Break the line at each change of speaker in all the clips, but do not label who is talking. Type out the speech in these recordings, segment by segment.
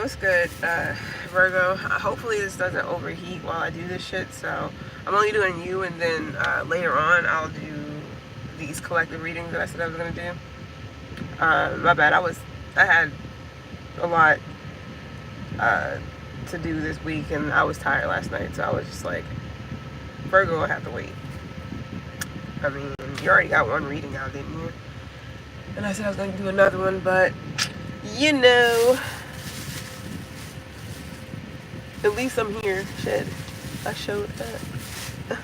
what's good, Virgo? Hopefully this doesn't overheat while I do this shit, so I'm only doing you, and then later on I'll do these collective readings that I said I was going to do. My bad, I had a lot to do this week, and I was tired last night, so I was just like, Virgo will have to wait. I mean, you already got one reading out, didn't you? And I said I was going to do another one, but, you know, at least I'm here. Shit, I showed up.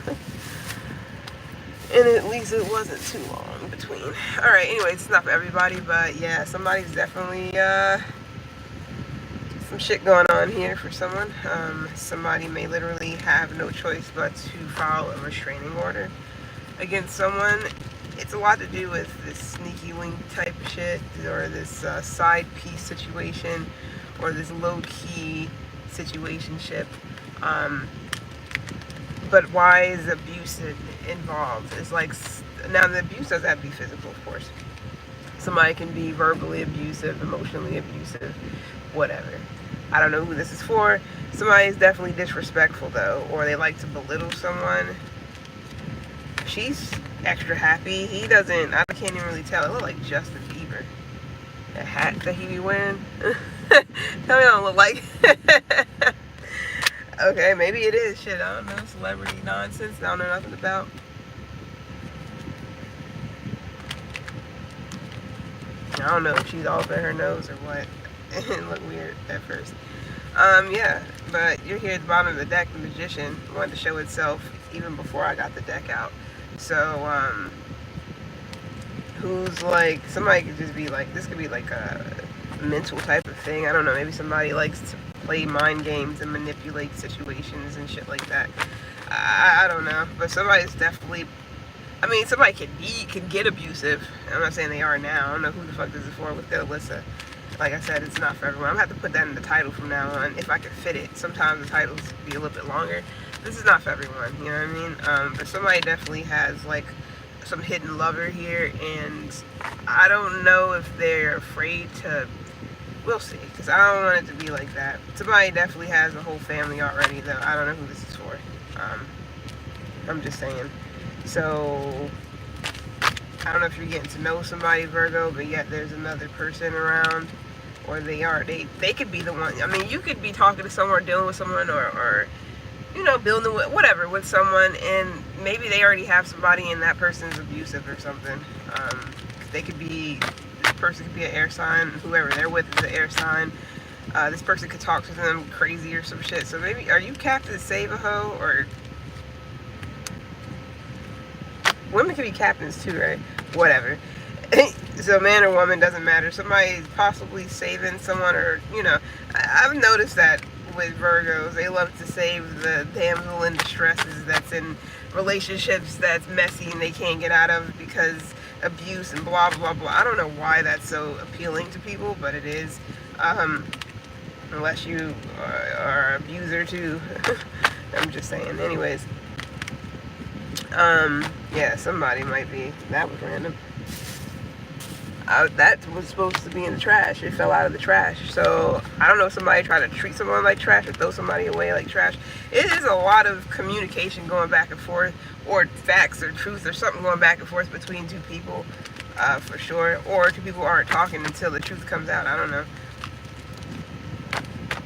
And at least it wasn't too long between. Alright, anyways, it's not for everybody, but yeah, somebody's definitely, some shit going on here for someone. Somebody may literally have no choice but to file a restraining order against someone. It's a lot to do with this sneaky link type of shit, or this side piece situation, or this low-key situationship. But why is abuse involved? It's like, now the abuse doesn't have to be physical, of course. Somebody can be verbally abusive, emotionally abusive, whatever. I don't know who this is for. Somebody is definitely disrespectful though, or they like to belittle someone. She's extra happy. He doesn't, I can't even really tell. It looks like Justin Bieber. The hat that he be wearing. Tell me I don't look like. Okay, maybe it is. Shit, I don't know. Celebrity nonsense I don't know nothing about. I don't know if she's all up in her nose or what. It looked weird at first. Yeah, but you're here at the bottom of the deck. The Magician wanted to show itself even before I got the deck out. So, who's like, somebody could just be like, this could be like a mental type of thing. I don't know, maybe somebody likes to play mind games and manipulate situations and shit like that. I don't know, but somebody's definitely, I mean, somebody can get abusive. I'm not saying they are now. I don't know who the fuck this is for. Look at Alyssa. Like I said, it's not for everyone. I'm going to have to put that in the title from now on if I can fit it. Sometimes the titles be a little bit longer. This is not for everyone, you know what I mean? But somebody definitely has like some hidden lover here, and I don't know if they're afraid to, we'll see, because I don't want it to be like that. Somebody definitely has a whole family already, though. I don't know who this is for. I'm just saying. So, I don't know if you're getting to know somebody, Virgo, but yet there's another person around, or they could be the one. I mean, you could be talking to someone, or dealing with someone, or you know, building with whatever with someone, and maybe they already have somebody and that person's abusive or something. They could be, this person could be an air sign, whoever they're with is an air sign. This person could talk to them crazy or some shit. So maybe, are you Captain Save a Hoe, or women can be captains too, right? Whatever. So man or woman, doesn't matter. Somebody's possibly saving someone, or, you know, I've noticed that with Virgos, they love to save the damsel in distresses that's in relationships that's messy and they can't get out of because abuse and blah blah blah. I don't know why that's so appealing to people, but it is. Unless you are an abuser too. I'm just saying. Anyways, yeah, somebody might be. That was random. That was supposed to be in the trash. It fell out of the trash. So I don't know if somebody tried to treat someone like trash or throw somebody away like trash. It is a lot of communication going back and forth, or facts or truth or something going back and forth between two people, for sure. Or two people aren't talking until the truth comes out. I don't know.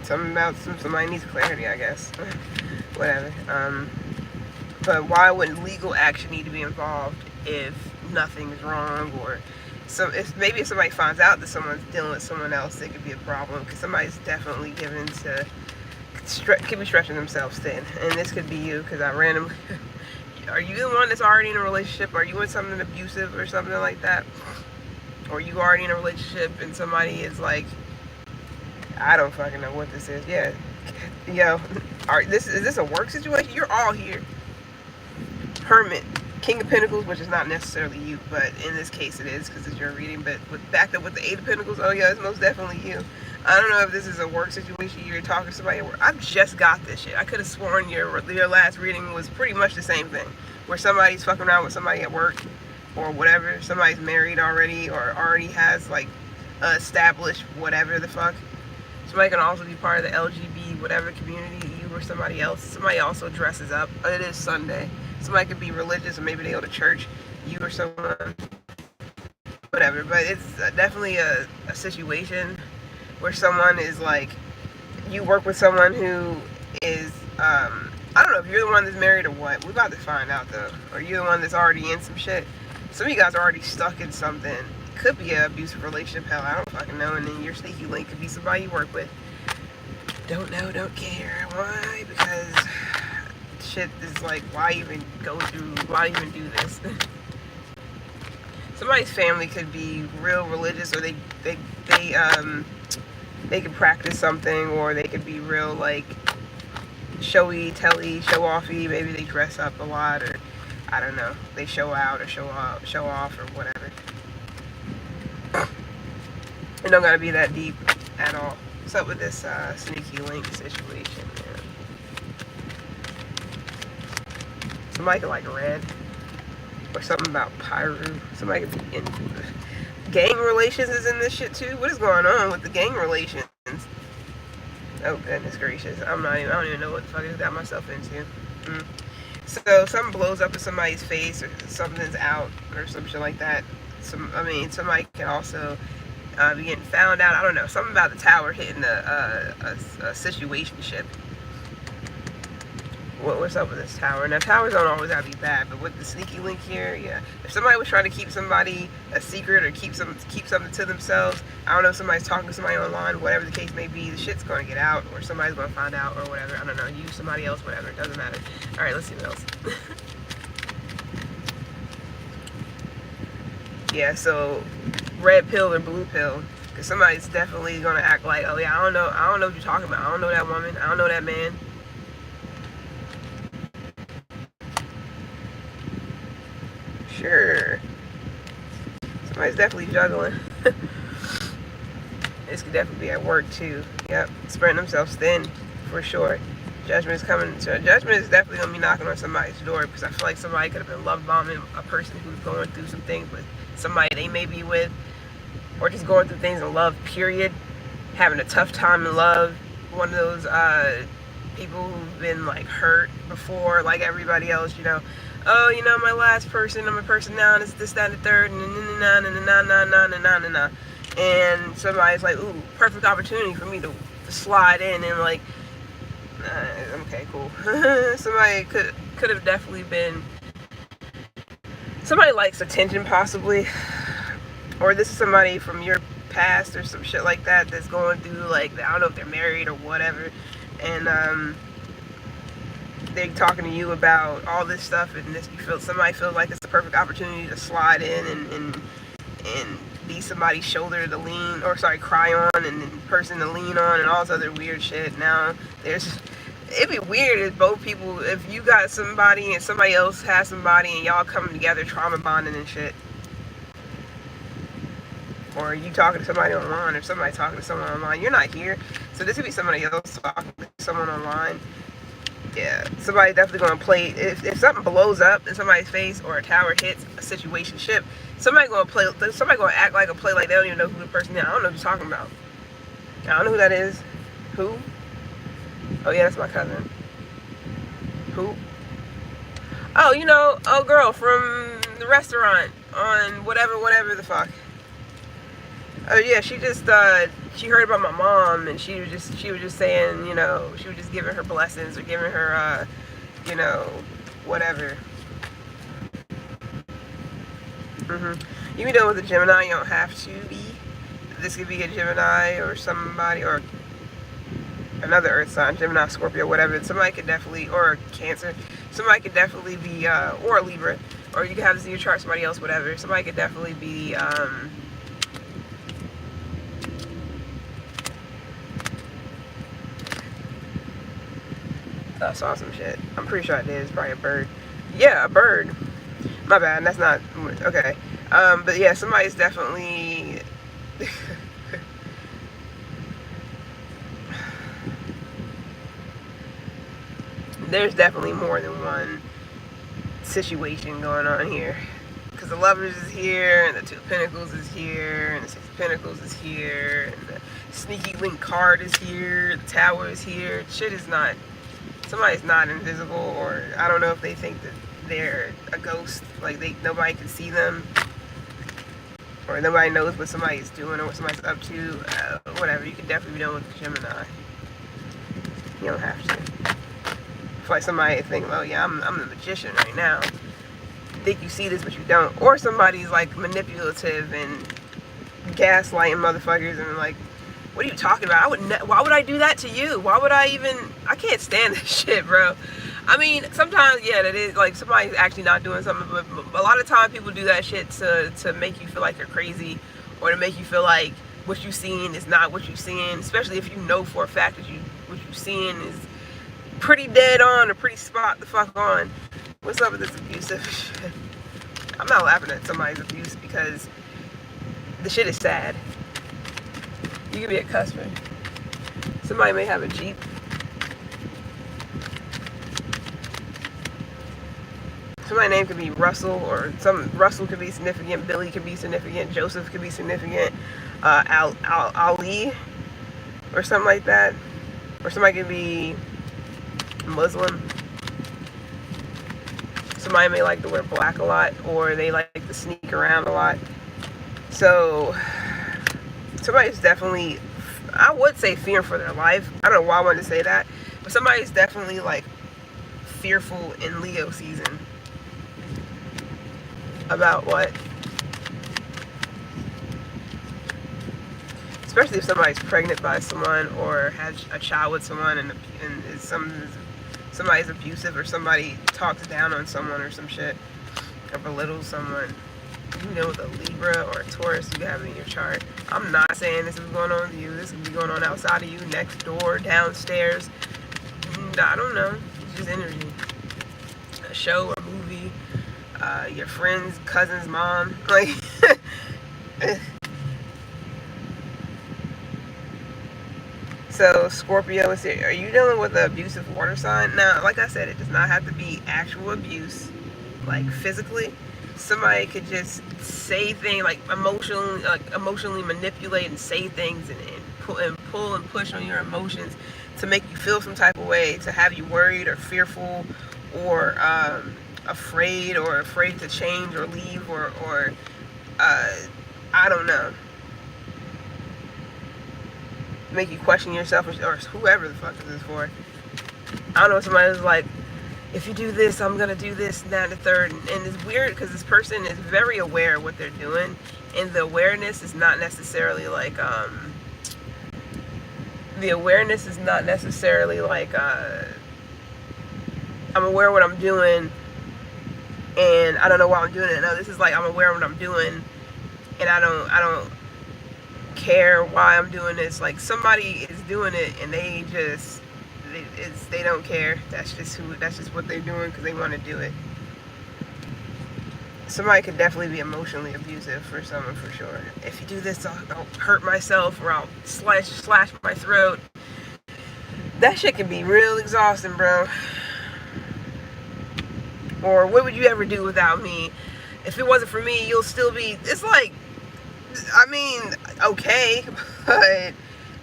Something about somebody needs clarity, I guess. Whatever. But why would legal action need to be involved if nothing is wrong, or maybe if somebody finds out that someone's dealing with someone else, it could be a problem, because somebody's definitely given to, could be stretching themselves thin, and this could be you, because I randomly, are you the one that's already in a relationship? Are you in something abusive or something like that? Or you already in a relationship and somebody is like, I don't fucking know what this is. Yeah, yo, is this a work situation? You're all here. Hermit. King of Pentacles, which is not necessarily you, but in this case it is, because it's your reading. But backed up with the Eight of Pentacles, oh yeah, it's most definitely you. I don't know if this is a work situation, you're talking to somebody at work. I've just got this shit. I could have sworn your last reading was pretty much the same thing, where somebody's fucking around with somebody at work, or whatever. Somebody's married already, or already has like established whatever the fuck. Somebody can also be part of the LGBT whatever community, you or somebody else. Somebody also dresses up. It is Sunday. Somebody could be religious, or maybe they go to church, you or someone, whatever. But it's definitely a situation where someone is like, you work with someone who is, I don't know if you're the one that's married or what. We're about to find out though. Or you're the one that's already in some shit. Some of you guys are already stuck in something. Could be an abusive relationship, hell, I don't fucking know. And then your sneaky link could be somebody you work with. Don't know, don't care. Why? Because shit is like, why even do this? Somebody's family could be real religious, or they could practice something, or they could be real like showy, telly, show offy. Maybe they dress up a lot, or I don't know, they show out or show off or whatever. It don't gotta be that deep at all. What's up with this sneaky link situation, man? Somebody could like red, or something about Pyru. Somebody could be in gang relations is in this shit too. What is going on with the gang relations? Oh goodness gracious! I don't even know what the fuck I got myself into. So something blows up in somebody's face, or something's out, or some shit like that. Somebody can also be getting found out. I don't know, something about the tower hitting a situationship. What's up with this tower? Now, towers don't always have to be bad, but with the sneaky link here, yeah. If somebody was trying to keep somebody a secret, or keep something to themselves, I don't know if somebody's talking to somebody online, whatever the case may be, the shit's going to get out, or somebody's going to find out, or whatever. I don't know, you, somebody else, whatever, it doesn't matter. All right, let's see what else. Yeah, so red pill or blue pill, because somebody's definitely going to act like, oh yeah, I don't know what you're talking about. I don't know that woman. I don't know that man. Sure. Somebody's definitely juggling. This could definitely be at work too. Yep. Spreading themselves thin, for sure. Judgment is coming. So judgment is definitely going to be knocking on somebody's door, because I feel like somebody could have been love bombing a person who's going through some things with somebody they may be with, or just going through things in love, period. Having a tough time in love. One of those people who've been like hurt before, like everybody else, you know. Oh, you know, my last person, I'm a person now, and it's this, that, and the third, and somebody's like, ooh, perfect opportunity for me to slide in and like, okay, cool. Somebody could have definitely been, somebody likes attention possibly, or this is somebody from your past or some shit like that that's going through, like, I don't know if they're married or whatever, and they're talking to you about all this stuff, and somebody feels like it's the perfect opportunity to slide in and be somebody's shoulder to lean, or sorry, cry on, and person to lean on, and all this other weird shit. Now it'd be weird if both people, if you got somebody and somebody else has somebody, and y'all coming together trauma bonding and shit, or you talking to somebody online, or somebody talking to someone online. You're not here, so this could be somebody else talking to someone online. Yeah, somebody definitely gonna play. If something blows up in somebody's face, or a tower hits a situationship, somebody gonna act like, a play like they don't even know who the person is. I don't know what you're talking about. I don't know who that is. Who? Oh yeah, that's my cousin. Who? Oh, you know, oh girl from the restaurant on whatever the fuck. Oh yeah, she just she heard about my mom, and she was just saying, you know, she was just giving her blessings, or giving her you know, whatever. You be dealing with a Gemini, you don't have to be. This could be a Gemini or somebody, or another earth sign, Gemini, Scorpio, whatever. Somebody could definitely, or Cancer, somebody could definitely be, or a Libra, or you could have this in your chart, somebody else, whatever. Somebody could definitely be, I saw some shit. I'm pretty sure I did. It's probably a bird. Yeah, a bird. My bad. That's not okay. But yeah, somebody's definitely. There's definitely more than one situation going on here, because because the Lovers is here, and the Two of Pentacles is here, and the Six of Pentacles is here, and the Sneaky Link card is here, the Tower is here. Shit is not, somebody's not invisible, or I don't know if they think that they're a ghost, like nobody can see them, or nobody knows what somebody's doing or what somebody's up to. Whatever, you can definitely be done with Gemini. You don't have to. It's like somebody think, oh yeah, I'm the magician right now. Think you see this, but you don't. Or somebody's like manipulative and gaslighting motherfuckers and like, what are you talking about? Why would I do that to you? Why would I even? I can't stand this shit, bro. I mean, sometimes, yeah, that is like somebody's actually not doing something, but a lot of times people do that shit to make you feel like you're crazy, or to make you feel like what you seeing is not what you seeing, especially if you know for a fact that what you seeing is pretty dead on or pretty spot the fuck on. What's up with this abusive shit? I'm not laughing at somebody's abuse because the shit is sad. You could be a customer. Somebody may have a Jeep. Somebody's name could be Russell, or Russell could be significant, Billy could be significant, Joseph could be significant, Ali, or something like that. Or somebody could be Muslim. Somebody may like to wear black a lot, or they like to sneak around a lot. So somebody's definitely, I would say, fearing for their life. I don't know why I wanted to say that, but somebody's definitely like fearful in Leo season. About what? Especially if somebody's pregnant by someone, or has a child with someone, and somebody's abusive, or somebody talks down on someone or some shit, or belittles someone. You know, with a Libra or a Taurus you have in your chart. I'm not saying this is going on with you. This could be going on outside of you, next door, downstairs. I don't know. It's just energy. A show, a movie, your friend's cousin's mom. Like, so Scorpio is here. Are you dealing with an abusive water sign? Now, like I said, it does not have to be actual abuse, like physically. Somebody could just say things, like emotionally manipulate and say things, and pull and push on your emotions to make you feel some type of way, to have you worried or fearful, or afraid to change or leave, or I don't know, make you question yourself, or whoever the fuck is this for. I don't know, somebody's like, if you do this, I'm gonna do this, and that, and the third. And it's weird because this person is very aware of what they're doing, and the awareness is not necessarily like I'm aware of what I'm doing, and I don't know why I'm doing it. No, this is like, I'm aware of what I'm doing, and I don't care why I'm doing this. Like, somebody is doing it, and they don't care. That's just what they're doing because they want to do it. Somebody could definitely be emotionally abusive for someone, for sure. If you do this, I'll hurt myself, or I'll slash my throat. That shit can be real exhausting, bro. Or, what would you ever do without me? If it wasn't for me, you'll still be. It's like, I mean, okay, but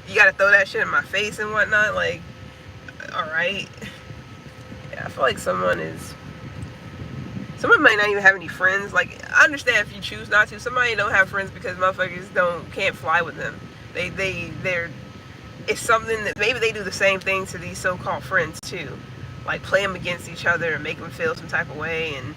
you gotta throw that shit in my face and whatnot. Like, alright. Yeah, I feel like someone might not even have any friends. Like, I understand if you choose not to. Somebody don't have friends because motherfuckers can't fly with them. It's something that maybe they do the same thing to these so-called friends too. Like, play them against each other and make them feel some type of way, and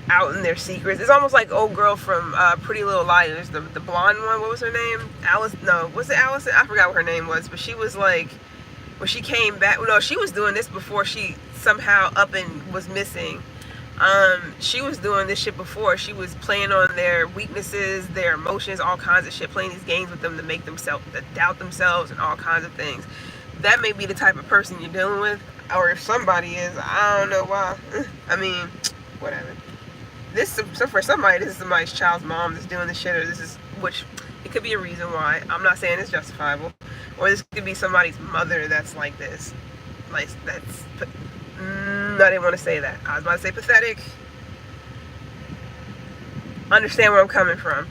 out in their secrets. It's almost like old girl from Pretty Little Liars, the blonde one. What was her name? Alice? No, was it Allison? I forgot what her name was. But she was like, when she came back, no, she was doing this before she somehow up and was missing. She was doing this shit before. She was playing on their weaknesses, their emotions, all kinds of shit, playing these games with them to make themselves, to doubt themselves and all kinds of things. That may be the type of person you're dealing with, or if somebody is, I don't know why. I mean, whatever. So for somebody, this is somebody's child's mom that's doing this shit, or which it could be a reason why. I'm not saying it's justifiable. Or this could be somebody's mother that's like this. Like, I didn't want to say that. I was about to say pathetic. understand where I'm coming from.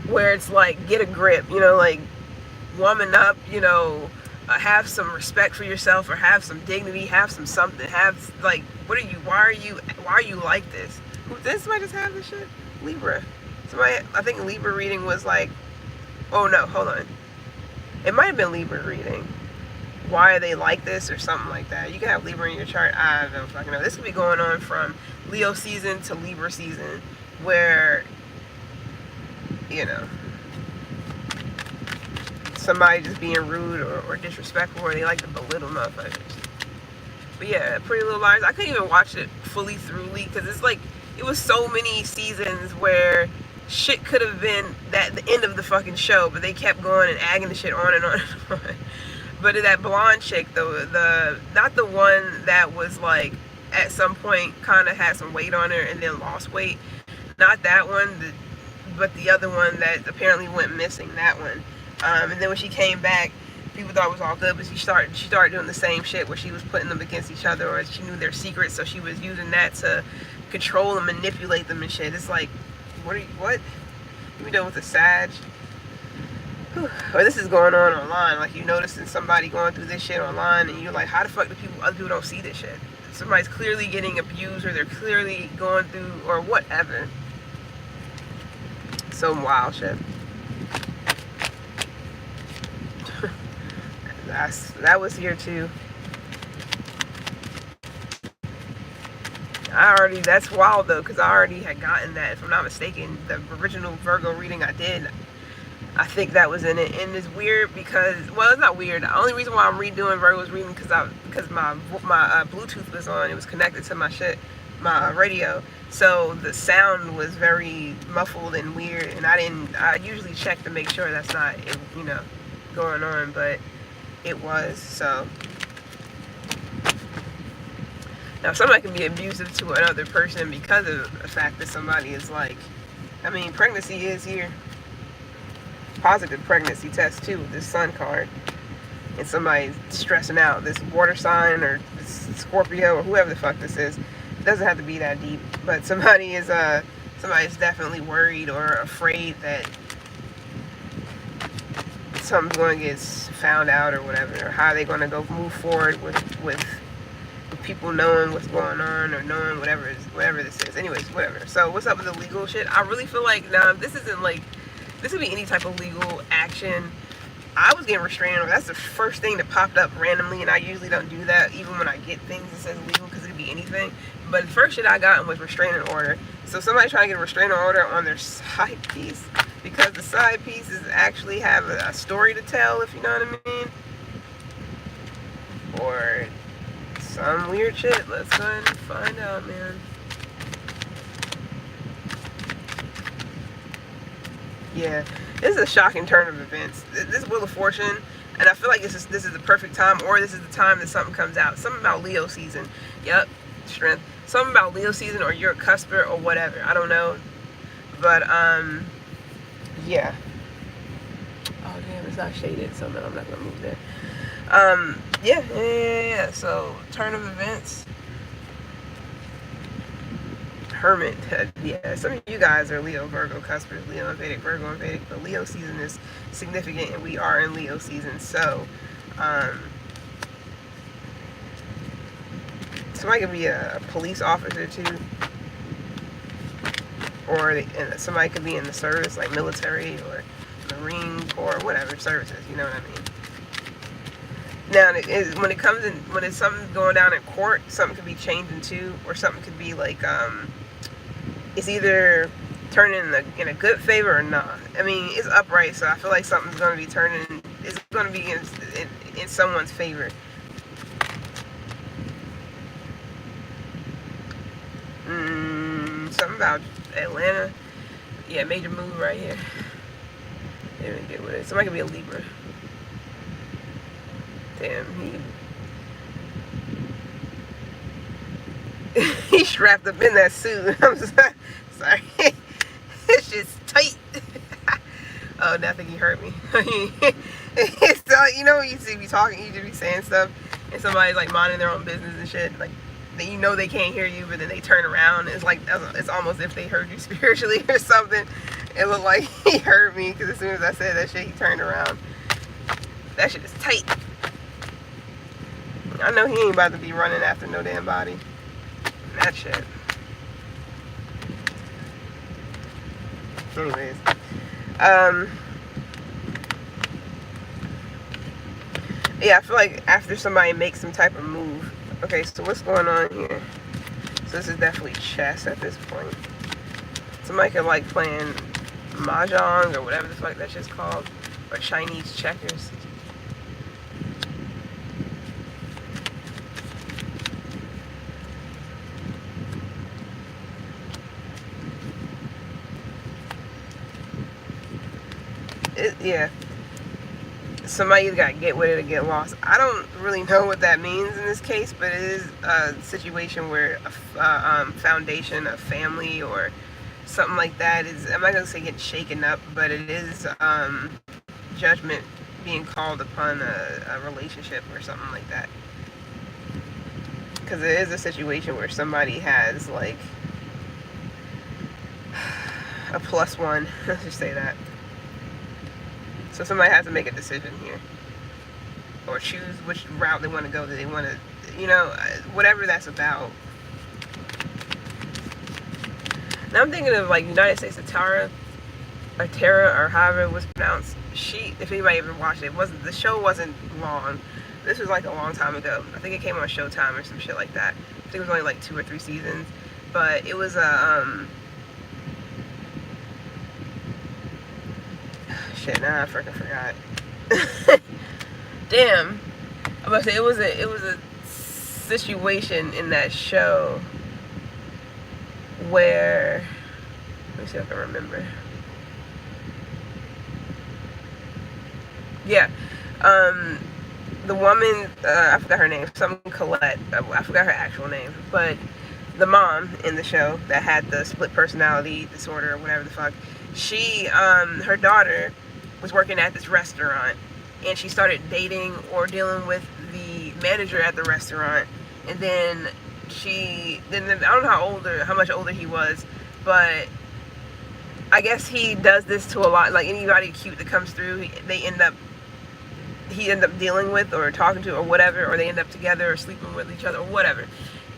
Where it's like, get a grip, you know, like, woman up, you know, have some respect for yourself, or have some dignity, have some something, have, like, what are you, why are you like this? Did somebody just have this shit? Libra. Somebody, I think Libra reading was like, oh no, hold on. It might have been Libra reading. Why are they like this, or something like that? You can have Libra in your chart. I don't fucking know. This could be going on from Leo season to Libra season, where, you know, somebody just being rude or disrespectful, or they like to belittle motherfuckers. But yeah, Pretty Little Liars, I couldn't even watch it fully throughly, because it's like, it was so many seasons where shit could have been the end of the fucking show, but they kept going and agging the shit on and on and on. But that blonde chick, though, not the one that was like, at some point kind of had some weight on her and then lost weight, not that one, but the other one that apparently went missing, that one. And then when she came back, people thought it was all good, but she started doing the same shit where she was putting them against each other, or she knew their secrets, so she was using that to control and manipulate them and shit. It's like, what? You know, with the Sag. Or this is going on online, like, you noticing somebody going through this shit online, and you're like, how the fuck do other people don't see this shit? Somebody's clearly getting abused, or they're clearly going through, or whatever. Some wild shit. That was here too. That's wild though, because I already had gotten that, if I'm not mistaken, the original Virgo reading I did, I think that was in it. And it's weird because, well, it's not weird. The only reason why I'm redoing Virgo's reading because my Bluetooth was on. It was connected to my radio, so the sound was very muffled and weird. And I usually check to make sure that's not, you know, going on, but it was. So now somebody can be abusive to another person because of the fact that somebody is like, I mean, pregnancy is here. Positive pregnancy test too with this Sun card, and somebody's stressing out, this water sign or this Scorpio or whoever the fuck this is. It doesn't have to be that deep, but somebody's definitely worried or afraid that something's going to get found out or whatever, or how are they going to go move forward with people knowing what's going on, or knowing whatever this is. Anyways, whatever. So what's up with the legal shit? I really feel like, now this isn't like, this could be any type of legal action. I was getting restraining order. That's the first thing that popped up randomly, and I usually don't do that even when I get things that says legal, because it could be anything. But the first shit I got was restraining order. So somebody's trying to get a restraining order on their side piece, because the side pieces actually have a story to tell, if you know what I mean. Or some weird shit. Let's go ahead and find out, man. Yeah, this is a shocking turn of events. This Wheel of Fortune, and I feel like this is the perfect time, or this is the time that something comes out. Something about Leo season. Yep, strength. Something about Leo season, or you're a cusper, or whatever. I don't know, but yeah. Oh damn, it's not shaded, so no, I'm not gonna move there. Yeah. So turn of events. Hermit. Yeah, some of you guys are Leo, Virgo, cuspers, Leo and Vedic, Virgo and Vedic, but Leo season is significant, and we are in Leo season. So somebody could be a police officer too, or somebody could be in the service, like military or Marine Corps, whatever services, you know what I mean. Now, when it's something going down in court, something could be changing too, or something could be like, it's either turning in a good favor or not. I mean, it's upright, so I feel like something's going to be turning, it's going to be in someone's favor. Something about Atlanta. Yeah, major move right here. They didn't get with it. Somebody could be a Libra. Damn, he's strapped up in that suit. I'm sorry. It's just tight. Oh, I think he hurt me. So, you know, you see me talking, you just be saying stuff, and somebody's like minding their own business and shit. Like, you know they can't hear you, but then they turn around. It's like, it's almost if they heard you spiritually or something. It looked like he heard me, because as soon as I said that shit, he turned around. That shit is tight. I know he ain't about to be running after no damn body. That shit. Anyways. Yeah, I feel like after somebody makes some type of move. Okay, so what's going on here? So this is definitely chess at this point. Somebody could like playing mahjong or whatever the fuck that shit's called. Or Chinese checkers. Yeah. Somebody either got to get with it or get lost. I don't really know what that means in this case, but it is a situation where a foundation, a family, or something like that is, I'm not going to say getting shaken up, but it is judgment being called upon a relationship or something like that. Because it is a situation where somebody has, like, a +1, let's just say that. So somebody has to make a decision here, or choose which route they want to go. Do they want to, you know, whatever that's about. Now I'm thinking of like United States of Tara, or however it was pronounced. If anybody ever watched it, the show wasn't long. This was like a long time ago. I think it came on Showtime or some shit like that. I think it was only like 2 or 3 seasons, but it was a shit, now I freaking forgot. Damn. I was about to say it was a situation in that show where, let me see if I can remember. Yeah. The woman, I forgot her name, something Colette. I forgot her actual name, but the mom in the show that had the split personality disorder or whatever the fuck, she, her daughter was working at this restaurant, and she started dating or dealing with the manager at the restaurant, and then I don't know how much older he was, but I guess he does this to a lot, like anybody cute that comes through, he end up dealing with or talking to or whatever, or they end up together or sleeping with each other or whatever.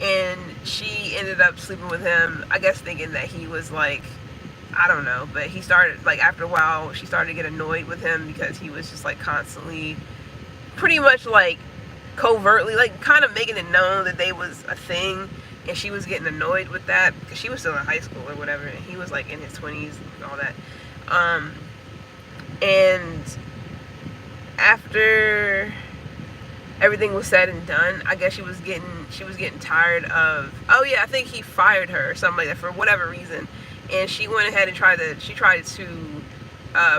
And she ended up sleeping with him, I guess thinking that he was like, I don't know, but he started, like, after a while, she started to get annoyed with him because he was just, like, constantly, pretty much, like, covertly, like, kind of making it known that they was a thing, and she was getting annoyed with that, because she was still in high school or whatever, and he was, like, in his 20s and all that. And after everything was said and done, I guess she was getting tired of, oh yeah, I think he fired her or something like that for whatever reason. And she went ahead and tried to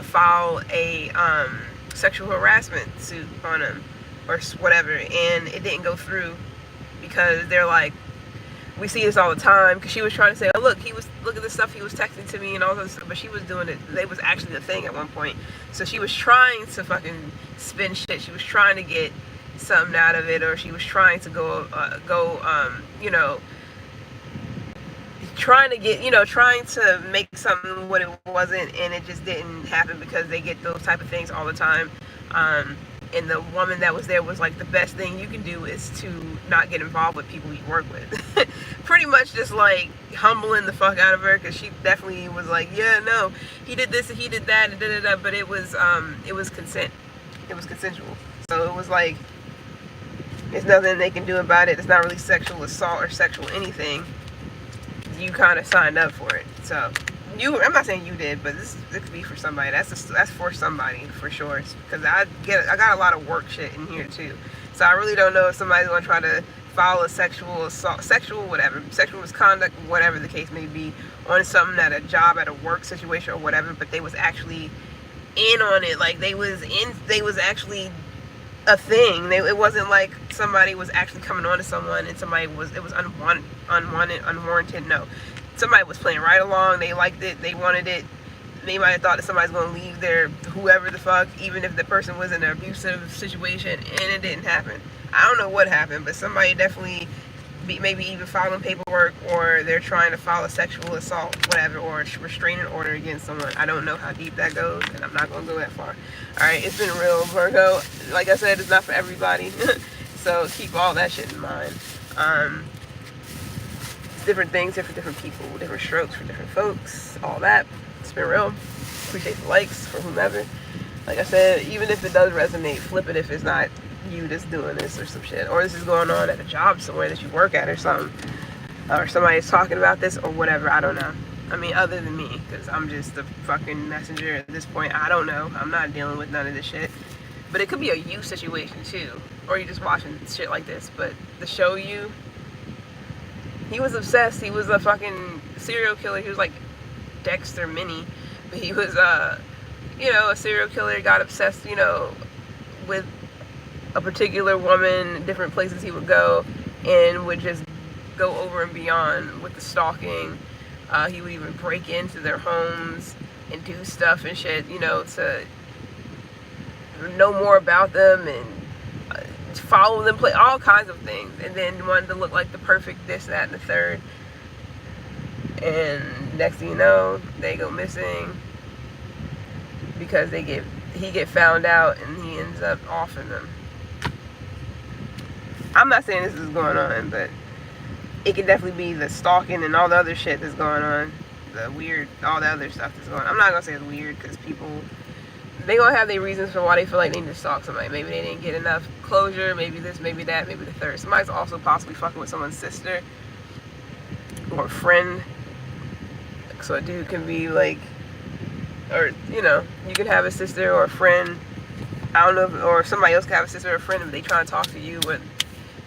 file a sexual harassment suit on him or whatever, and it didn't go through because they're like, we see this all the time, because she was trying to say, oh look at the stuff he was texting to me and all this, but she was doing it, they was actually a thing at one point. So she was trying to fucking spin shit, she was trying to get something out of it, or she was trying to you know, trying to make something what it wasn't, and it just didn't happen because they get those type of things all the time. And the woman that was there was like, the best thing you can do is to not get involved with people you work with. Pretty much just like humbling the fuck out of her, because she definitely was like, yeah, no, he did this and he did that and da-da-da, but it was consent. It was consensual. So it was like, there's nothing they can do about it. It's not really sexual assault or sexual anything. You kind of signed up for it. So I'm not saying you did, but this could be for somebody. That's for somebody for sure. Because I got a lot of work shit in here too. So I really don't know if somebody's gonna try to file a sexual assault, sexual misconduct, whatever the case may be, on something at a job, at a work situation or whatever. But they was actually in on it. Like they was actually a thing. It wasn't like somebody was actually coming on to someone and it was unwarranted. No, somebody was playing right along. They liked it. They wanted it. They might have thought that somebody's going to leave their whoever the fuck, even if the person was in an abusive situation, and it didn't happen. I don't know what happened, but somebody definitely maybe even filing paperwork, or they're trying to file a sexual assault, whatever, or a restraining order against someone. I don't know how deep that goes, and I'm not going to go that far. Alright, it's been real, Virgo. Like I said, it's not for everybody. So keep all that shit in mind. It's different things, different people, different strokes for different folks, all that. It's been real. Appreciate the likes for whomever. Like I said, even if it does resonate, flip it if it's not you that's doing this or some shit, or this is going on at a job somewhere that you work at or something, or somebody's talking about this or whatever. I don't know. I mean, other than me, because I'm just the fucking messenger at this point. I don't know. I'm not dealing with none of this shit. But it could be a you situation too, or you're just watching shit like this. But the show You, he was obsessed. He was a fucking serial killer. He was like Dexter Mini, but he was you know, a serial killer. Got obsessed, you know, with a particular woman, different places he would go, and would just go over and beyond with the stalking. He would even break into their homes and do stuff and shit, you know, to know more about them and follow them, play all kinds of things, and then wanted to look like the perfect this, that, and the third. And next thing you know, they go missing because he get found out, and he ends up offing them. I'm not saying this is going on, but it could definitely be the stalking and all the other shit that's going on. The weird, all the other stuff that's going on. I'm not going to say it's weird, because people, they going to have their reasons for why they feel like they need to stalk somebody. Maybe they didn't get enough closure, maybe this, maybe that, maybe the third. Somebody's also possibly fucking with someone's sister or friend. So a dude can be like, or, you know, you could have a sister or a friend, I don't know, or somebody else could have a sister or a friend, if they trying to talk to you, but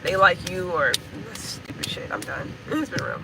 they like you, or stupid shit. I'm done. It's been real.